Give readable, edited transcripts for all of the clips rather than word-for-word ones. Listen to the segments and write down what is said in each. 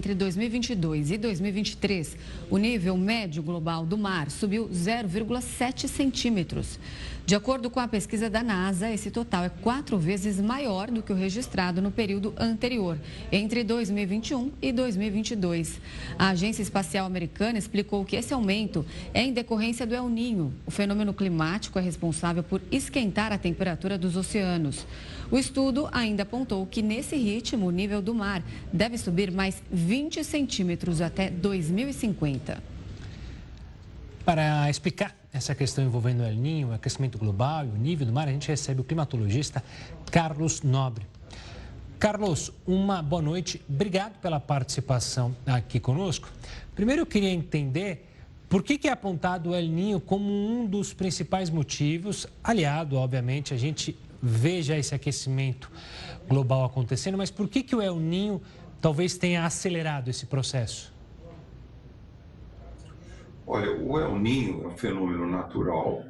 Entre 2022 e 2023, o nível médio global do mar subiu 0,7 centímetros. De acordo com a pesquisa da NASA, esse total é 4 vezes maior do que o registrado no período anterior, entre 2021 e 2022. A Agência Espacial Americana explicou que esse aumento é em decorrência do El Niño. O fenômeno climático é responsável por esquentar a temperatura dos oceanos. O estudo ainda apontou que, nesse ritmo, o nível do mar deve subir mais 20 centímetros até 2050. Para explicar essa questão envolvendo o El Niño, o aquecimento global e o nível do mar, a gente recebe o climatologista Carlos Nobre. Carlos, uma boa noite. Obrigado pela participação aqui conosco. Primeiro, eu queria entender por que é apontado o El Niño como um dos principais motivos, aliado, obviamente, a gente veja esse aquecimento global acontecendo, mas por que o El Niño talvez tenha acelerado esse processo? Olha, o El Niño é um fenômeno natural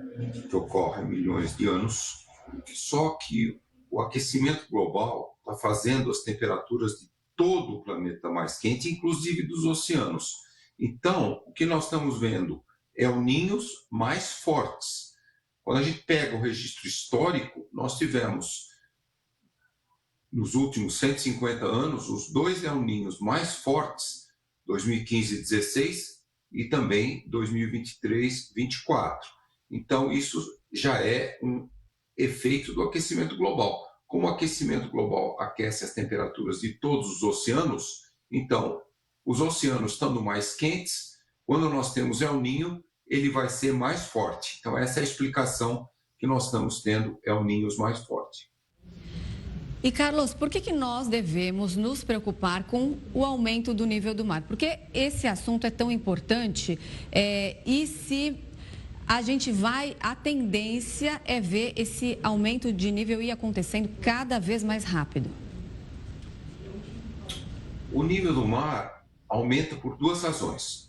que ocorre há milhões de anos, só que o aquecimento global está fazendo as temperaturas de todo o planeta mais quente, inclusive dos oceanos. Então, o que nós estamos vendo é El Niños mais fortes. Quando a gente pega o registro histórico, nós tivemos, nos últimos 150 anos, os dois El Niños mais fortes, 2015 e 16, e também 2023 e 24. Então, isso já é um efeito do aquecimento global. Como o aquecimento global aquece as temperaturas de todos os oceanos, então, os oceanos estando mais quentes, quando nós temos El Niño, ele vai ser mais forte. Então, essa é a explicação que nós estamos tendo, El Niños mais forte. E, Carlos, por que nós devemos nos preocupar com o aumento do nível do mar? Porque esse assunto é tão importante e se a gente a tendência é ver esse aumento de nível ir acontecendo cada vez mais rápido. O nível do mar aumenta por duas razões.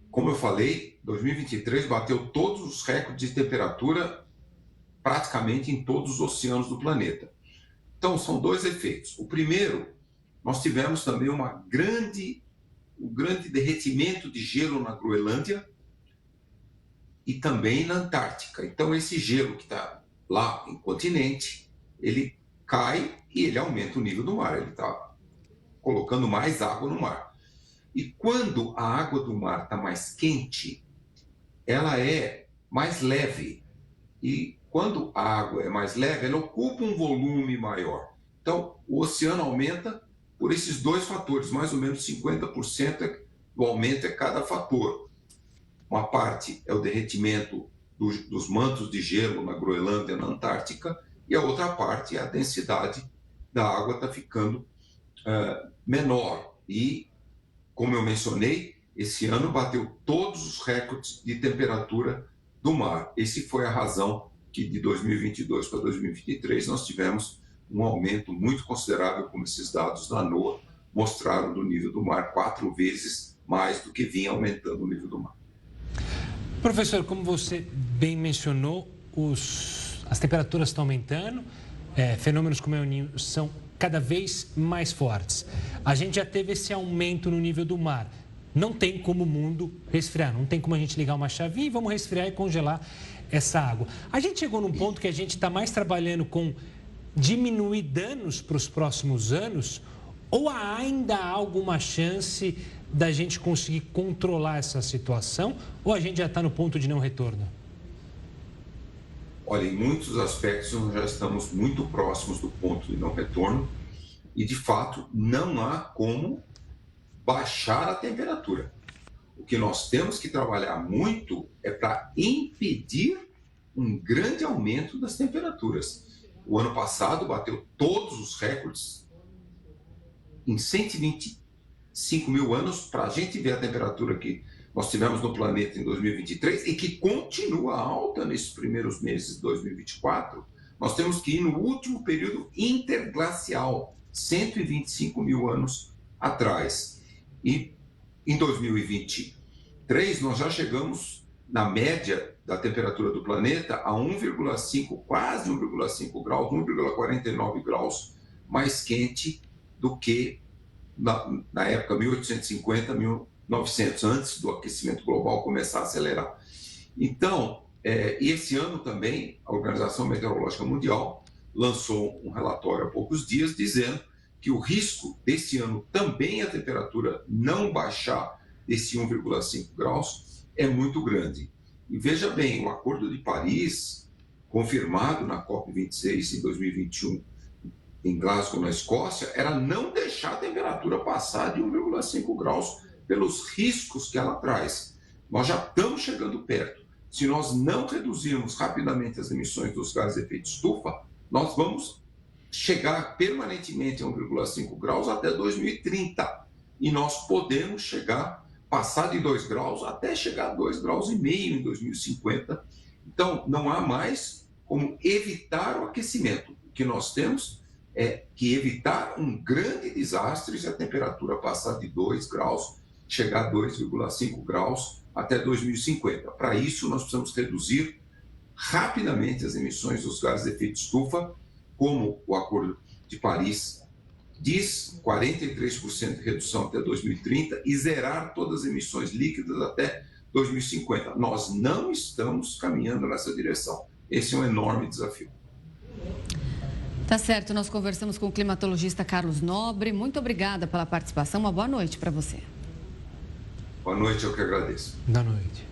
Como eu falei, 2023 bateu todos os recordes de temperatura praticamente em todos os oceanos do planeta. Então, são dois efeitos. O primeiro, nós tivemos também um grande derretimento de gelo na Groenlândia e também na Antártica. Então, esse gelo que está lá em continente, ele cai e ele aumenta o nível do mar. Ele está colocando mais água no mar. E quando a água do mar está mais quente, ela é mais leve. E quando a água é mais leve, ela ocupa um volume maior. Então, o oceano aumenta por esses dois fatores, mais ou menos 50% do aumento é cada fator. Uma parte é o derretimento dos mantos de gelo na Groenlândia e na Antártica, e a outra parte é a densidade da água está ficando menor. E, como eu mencionei, esse ano bateu todos os recordes de temperatura do mar. Essa foi a razão que de 2022 para 2023 nós tivemos um aumento muito considerável, como esses dados da NOAA mostraram, do nível do mar, 4 vezes mais do que vinha aumentando o nível do mar. Professor, como você bem mencionou, as temperaturas estão aumentando, fenômenos como o El Niño são cada vez mais fortes. A gente já teve esse aumento no nível do mar. Não tem como o mundo resfriar, não tem como a gente ligar uma chavinha e vamos resfriar e congelar essa água. A gente chegou num ponto que a gente está mais trabalhando com diminuir danos para os próximos anos, ou ainda há alguma chance da gente conseguir controlar essa situação, ou a gente já está no ponto de não retorno? Olha, em muitos aspectos nós já estamos muito próximos do ponto de não retorno e, de fato, não há como baixar a temperatura. O que nós temos que trabalhar muito é para impedir um grande aumento das temperaturas. O ano passado bateu todos os recordes em 125 mil anos para a gente ver a temperatura que nós tivemos no planeta em 2023 e que continua alta nesses primeiros meses de 2024, nós temos que ir no último período interglacial, 125 mil anos atrás. E em 2023, nós já chegamos na média da temperatura do planeta a 1,5, quase 1,5 graus, 1,49 graus mais quente do que na época 1850, 1900, antes do aquecimento global começar a acelerar. Então, e esse ano também, a Organização Meteorológica Mundial lançou um relatório há poucos dias dizendo que o risco desse ano também a temperatura não baixar desse 1,5 graus é muito grande. E veja bem, o Acordo de Paris, confirmado na COP26 em 2021 em Glasgow, na Escócia, era não deixar a temperatura passar de 1,5 graus pelos riscos que ela traz. Nós já estamos chegando perto. Se nós não reduzirmos rapidamente as emissões dos gases de efeito estufa, nós vamos chegar permanentemente a 1,5 graus até 2030. E nós podemos passar de 2 graus até chegar a 2,5 graus em 2050. Então, não há mais como evitar o aquecimento. O que nós temos é que evitar um grande desastre se a temperatura passar de 2 graus, chegar a 2,5 graus até 2050. Para isso, nós precisamos reduzir rapidamente as emissões dos gases de efeito estufa, como o Acordo de Paris diz, 43% de redução até 2030 e zerar todas as emissões líquidas até 2050. Nós não estamos caminhando nessa direção. Esse é um enorme desafio. Tá certo, nós conversamos com o climatologista Carlos Nobre. Muito obrigada pela participação. Uma boa noite para você. Boa noite, eu que agradeço. Boa noite.